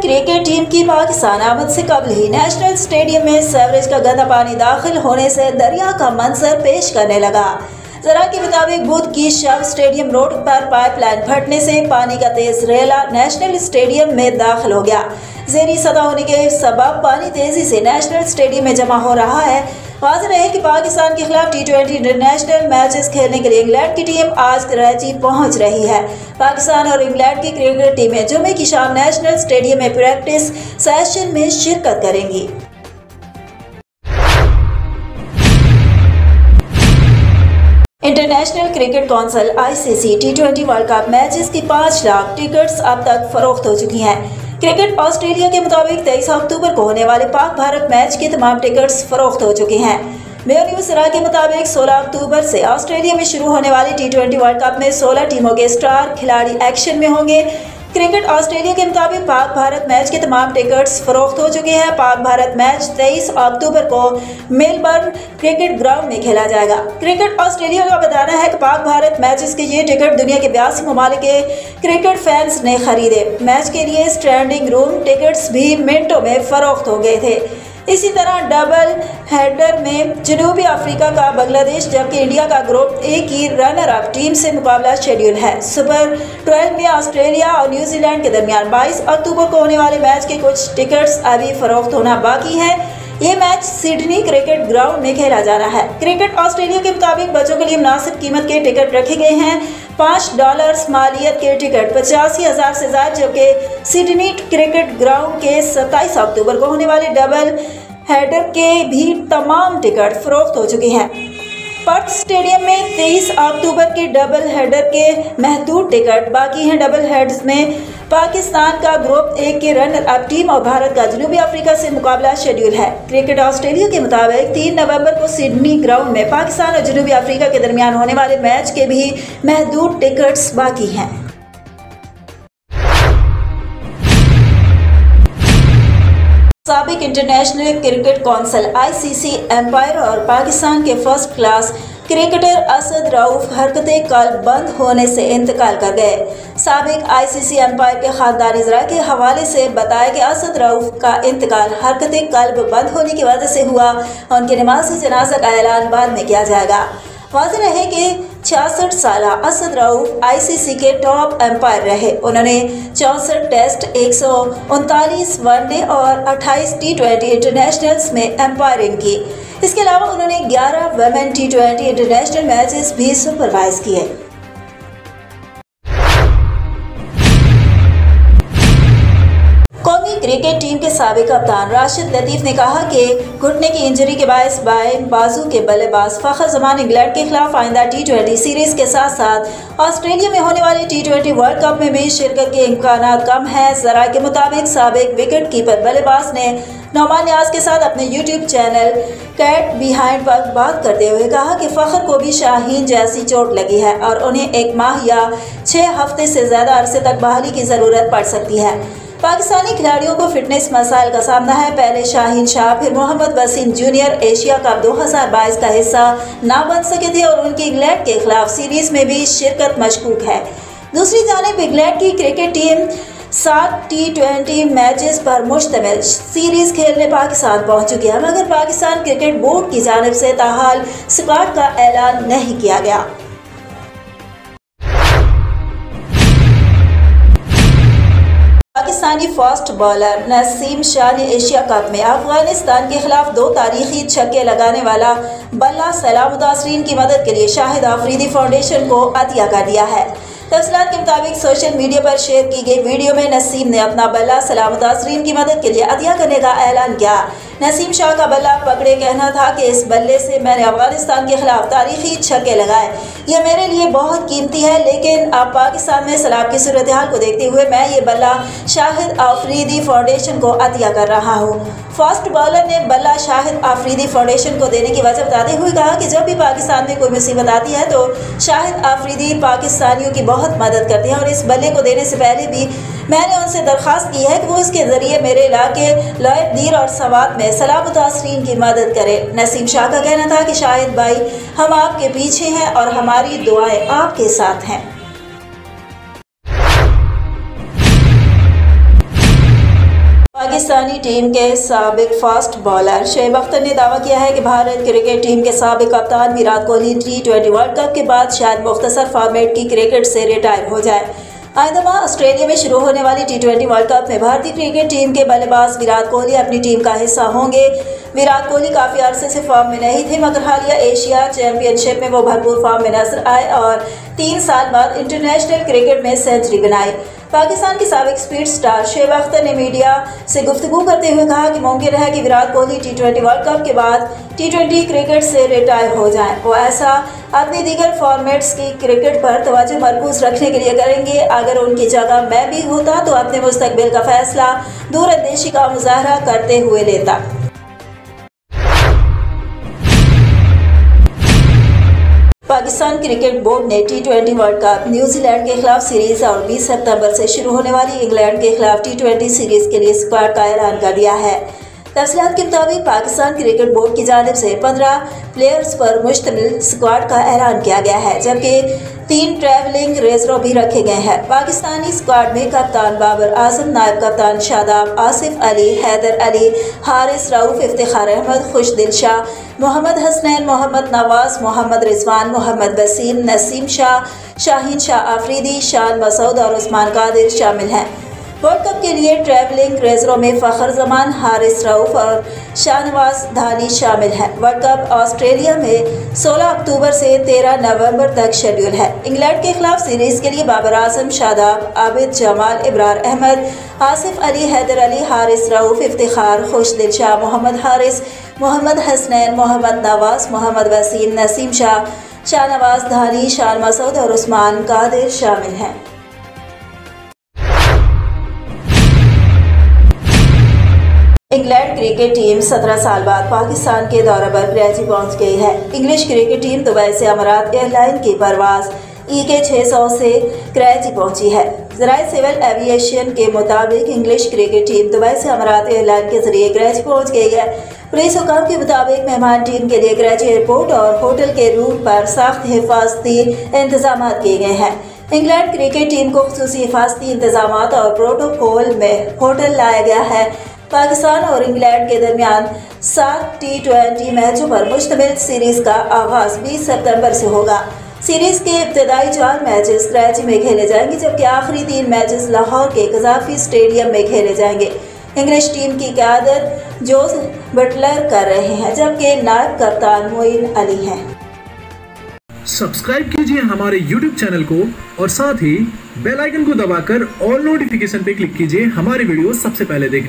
Cricket team की पाकिस्तान आमद से कबल ही नेशनल स्टेडियम में सीवरेज का गंदा पानी दाखिल होने से दरिया का मंजर पेश करने लगा। जरा के मुताबिक बुध की शब स्टेडियम रोड पर पाइपलाइन फटने से पानी का तेज रेला नेशनल स्टेडियम में दाखिल हो गया। ज़ेरी सतह होने के सबब पानी तेजी से नेशनल स्टेडियम में जमा हो रहा है। वाज़ेह है कि पाकिस्तान के खिलाफ T20 इंटरनेशनल मैचेस खेलने के लिए इंग्लैंड की टीम आज कराची पहुंच रही है। पाकिस्तान और इंग्लैंड की क्रिकेट टीमें जुमे की शाम नेशनल स्टेडियम में प्रैक्टिस सेशन में शिरकत करेंगी। International cricket council ICC T20 world cup matches की 5 लाख टिकट्स अब तक फरोख्त हो चुकी हैं। क्रिकेट ऑस्ट्रेलिया के मुताबिक 23 अक्टूबर को होने वाले पाक भारत मैच के तमाम टिकट्स फरोख्त हो चुके हैं। मेयो न्यूज़ सरा के मुताबिक 16 अक्टूबर से ऑस्ट्रेलिया में शुरू होने वाले T20 वर्ल्ड कप में 16 टीमों के स्टार खिलाड़ी एक्शन में होंगे। क्रिकेट ऑस्ट्रेलिया के मुताबिक पाक भारत मैच के तमाम टिकट्स फरोख्त हो चुके हैं। पाक भारत मैच 23 अक्टूबर को मेलबर्न क्रिकेट ग्राउंड में खेला जाएगा। क्रिकेट ऑस्ट्रेलिया का बताना है कि पाक भारत मैचेस के ये टिकट दुनिया के 82 ममालिक के क्रिकेट फैंस ने खरीदे। मैच के लिए स्टैंडिंग रूम टिकट्स भी मिनटों में फरोख्त हो गए थे। इसी तरह डबल हेडर में जनूबी अफ्रीका का बांग्लादेश जबकि इंडिया का ग्रुप ए की रनर अप टीम से मुकाबला शेड्यूल है। सुपर 12 में ऑस्ट्रेलिया और न्यूजीलैंड के दरमियान 22 अक्टूबर को होने वाले मैच के कुछ टिकट्स अभी फरोख्त होना बाकी है। ये मैच सिडनी क्रिकेट ग्राउंड में खेला जा रहा है। क्रिकेट ऑस्ट्रेलिया के मुताबिक बच्चों के लिए मुनासिब कीमत के टिकट रखे गए हैं। $5 मालियत के टिकट 85,000 से ज्यादा, जबकि सिडनी क्रिकेट ग्राउंड के 27 अक्टूबर को होने वाले डबल हेडर के भी तमाम टिकट फरोख्त हो चुके हैं। पर्थ स्टेडियम में 23 अक्टूबर के डबल हेडर के महदूद टिकट बाकी हैं। डबल हेड्स में पाकिस्तान का ग्रुप ए के रनर अप टीम और भारत का जनूबी अफ्रीका से मुकाबला शेड्यूल है। क्रिकेट ऑस्ट्रेलिया के मुताबिक 3 नवंबर को सिडनी ग्राउंड में पाकिस्तान और जनूबी अफ्रीका के दरमियान होने वाले मैच के भी महदूद टिकट्स बाकी हैं। साबिक international cricket council ICC umpire और पाकिस्तान के first class cricketer Asad Rauf हरकते कल्ब बंद होने से इंतकाल कर गए। साबिक ICC एम्पायर के खानदानी ज़रा के हवाले से बताया कि असद रऊफ का इंतकाल हरकते कल्ब बंद होने की वजह से हुआ। उनकी नमाज़ जनाजा का ऐलान बाद में किया जाएगा। वाज़ेह रहे कि 66 साल असद रऊफ ICC के टॉप एम्पायर रहे। उन्होंने 64 टेस्ट, 139 वनडे और 28 T20 इंटरनेशनल्स में एम्पायरिंग की। इसके अलावा उन्होंने 11 वुमेन T20 इंटरनेशनल मैचेस भी सुपरवाइज किए। कौमी क्रिकेट टीम के साबिक कप्तान राशिद लतीफ़ ने कहा कि घुटने की इंजरी के बायस बाएं बाजू के बल्लेबाज फ़खर जमान इंग्लैंड के खिलाफ आइंदा T20 सीरीज के साथ साथ ऑस्ट्रेलिया में होने वाले T20 वर्ल्ड कप में भी शिरकत के इम्कान कम है। ज़रा के मुताबिक साबिक विकेट कीपर बल्लेबाज ने नौमान नियाज के साथ अपने YouTube चैनल कैट बिहाइंड पर बात करते हुए कहा कि फ़खर को भी शाहीन जैसी चोट लगी है और उन्हें 1 माह या 6 हफ्ते से ज़्यादा अरसे तक बहाली की ज़रूरत पड़ सकती है। पाकिस्तानी खिलाड़ियों को फिटनेस मसाइल का सामना है। पहले शाहीन शाह फिर Mohammad Wasim junior Asia cup 2022 का हिस्सा ना बन सके थे और उनकी इंग्लैंड के खिलाफ सीरीज में भी शिरकत मशकूक है। दूसरी जानिब इंग्लैंड की क्रिकेट टीम 7 T20 मैचेस पर मुश्तमिल सीरीज खेलने पाकिस्तान पहुंच चुकी है, मगर पाकिस्तान क्रिकेट बोर्ड की जानिब से ताहाल स्क्वाड का ऐलान नहीं किया गया। पाकिस्तानी फास्ट बॉलर नसीम शाह ने एशिया कप में अफगानिस्तान के खिलाफ 2 तारीखी छक्के लगाने वाला बल्ला सलामुद्दीन की मदद के लिए शाहिद आफरीदी फाउंडेशन को अतिया कर दिया है। तफसीलात के मुताबिक सोशल मीडिया पर शेयर की गई वीडियो में नसीम ने अपना बल्ला सलामुद्दीन की मदद के लिए अतिया करने का ऐलान किया। नसीम शाह का बल्ला पकड़े कहना था कि इस बल्ले से मैंने अफगानिस्तान के खिलाफ तारीखी छक्के लगाए। यह मेरे लिए बहुत कीमती है, लेकिन अब पाकिस्तान में सैलाब की सूरत हाल को देखते हुए मैं ये बल्ला शाहिद आफरीदी फाउंडेशन को अतिया कर रहा हूँ। फास्ट बॉलर ने बल्ला शाहिद आफरीदी फाउंडेशन को देने की वजह बताते हुए कहा कि जब भी पाकिस्तान में कोई मुसीबत आती है तो शाहिद आफरीदी पाकिस्तानियों की बहुत मदद करते हैं और इस बल्ले को देने से पहले भी मैंने उनसे दरख्वास्त की है कि वो इसके ज़रिए मेरे इलाके लॉयड दीर और सवात में सलामुद्दीन की मदद करें। नसीम शाह का कहना था कि शाहिद भाई, हम आपके पीछे हैं और हमारी दुआएं आपके साथ हैं। पाकिस्तानी टीम के साबिक फास्ट बॉलर शोएब अख्तर ने दावा किया है कि भारत क्रिकेट टीम के साबिक कप्तान Virat Kohli T20 world cup के बाद शायद मुख्तसर फॉर्मेट की क्रिकेट से रिटायर हो जाए। आइंदा माह ऑस्ट्रेलिया में शुरू होने वाली T20 वर्ल्ड कप में भारतीय क्रिकेट टीम के बल्लेबाज विराट कोहली अपनी टीम का हिस्सा होंगे। विराट कोहली काफ़ी अरसे से फॉर्म में नहीं थे, मगर हालिया एशिया चैंपियनशिप में वो भरपूर फॉर्म में नजर आए और 3 साल बाद इंटरनेशनल क्रिकेट में सेंचुरी बनाई। पाकिस्तान के साबिक स्पीड स्टार शोएब अख्तर ने मीडिया से गुफ्तगू करते हुए कहा कि मुमकिन है कि Virat Kohli T20 world cup के बाद T20 क्रिकेट से रिटायर हो जाएं। वो ऐसा अपनी दीगर फॉर्मेट्स की क्रिकेट पर तवज्जो मरकूज रखने के लिए करेंगे। अगर उनकी जगह मैं भी होता तो अपने मुस्तकबिल का फैसला दूरअंदेशी का मुजाहरा करते हुए लेता। पाकिस्तान क्रिकेट बोर्ड ने T20 वर्ल्ड कप न्यूजीलैंड के खिलाफ सीरीज और 20 सितंबर से शुरू होने वाली इंग्लैंड के खिलाफ T20 सीरीज के लिए स्क्वाड का ऐलान कर दिया है। तफसीलात के मुताबिक पाकिस्तान क्रिकेट बोर्ड की जानिब से 15 प्लेयर्स पर मुश्तमिल स्क्वाड का ऐलान किया गया है, जबकि 3 ट्रैवलिंग रेजरों भी रखे गए हैं। पाकिस्तानी स्क्वाड में कप्तान बाबर आजम, नायब कप्तान शादाब, आसिफ अली, हैदर अली, हारिस रऊफ, इफ्तिखार अहमद, खुशदिल शाह, मोहम्मद हसनैन, मोहम्मद नवाज, मोहम्मद रिजवान, मोहम्मद वसीम, नसीम शाह, शाहीन शाह आफरीदी, शान मसूद और उस्मान कादिर शामिल हैं। वर्ल्ड कप के लिए ट्रैवलिंग रेजरों में फ़खर जमान, हारिस रऊफ और शाहनवाज धानी शामिल हैं। वर्ल्ड कप ऑस्ट्रेलिया में 16 अक्टूबर से 13 नवंबर तक शेड्यूल है। इंग्लैंड के खिलाफ सीरीज के लिए बाबर आजम, शादाब, आबिद जमाल, इब्रार अहमद, आसिफ अली, हैदर अली, हारिस रऊफ, इफ्तिखार, खुशदिल शाह, मोहम्मद हारिस, मोहम्मद हसनैन, मोहम्मद नवाज, मोहम्मद वसीम, नसीम शाह, शाहनवाज धानी, शान मसूद और उस्मान कादिर शामिल हैं। इंग्लैंड क्रिकेट टीम 17 साल बाद पाकिस्तान के दौरे पर कराची पहुंच गई है। इंग्लिश क्रिकेट टीम दुबई से अमारात एयरलाइन की परवाज EK 600 से कराची पहुंची है। ज़राए सिविल एविएशन के मुताबिक इंग्लिश क्रिकेट टीम दुबई से अमारात एयरलाइन के जरिए कराची पहुंच गई है। पुलिस हुकाम के मुताबिक मेहमान टीम के लिए कराची एयरपोर्ट और होटल के रूट पर सख्त हिफाजती इंतजाम किए गए हैं। इंग्लैंड क्रिकेट टीम को खुसूसी हिफाजती इंतजाम और प्रोटोकॉल में होटल लाया गया है। पाकिस्तान और इंग्लैंड के दरमियान 7 T20 मैचों पर मुश्तमिल सीरीज का आगाज 20 सितंबर से होगा। सीरीज के इब्तदाई 4 मैचेस कराची में खेले जाएंगे, जबकि आखिरी 3 मैचेस लाहौर के कजाफी स्टेडियम में खेले जाएंगे। इंग्लिश टीम की क़यादत जोस बटलर कर रहे हैं, जबकि नायब कप्तान मोइन अली हैं। सब्सक्राइब कीजिए हमारे YouTube चैनल को और साथ ही बेल आइकन को दबाकर ऑल नोटिफिकेशन पे क्लिक कीजिए हमारी वीडियो सबसे पहले देखने।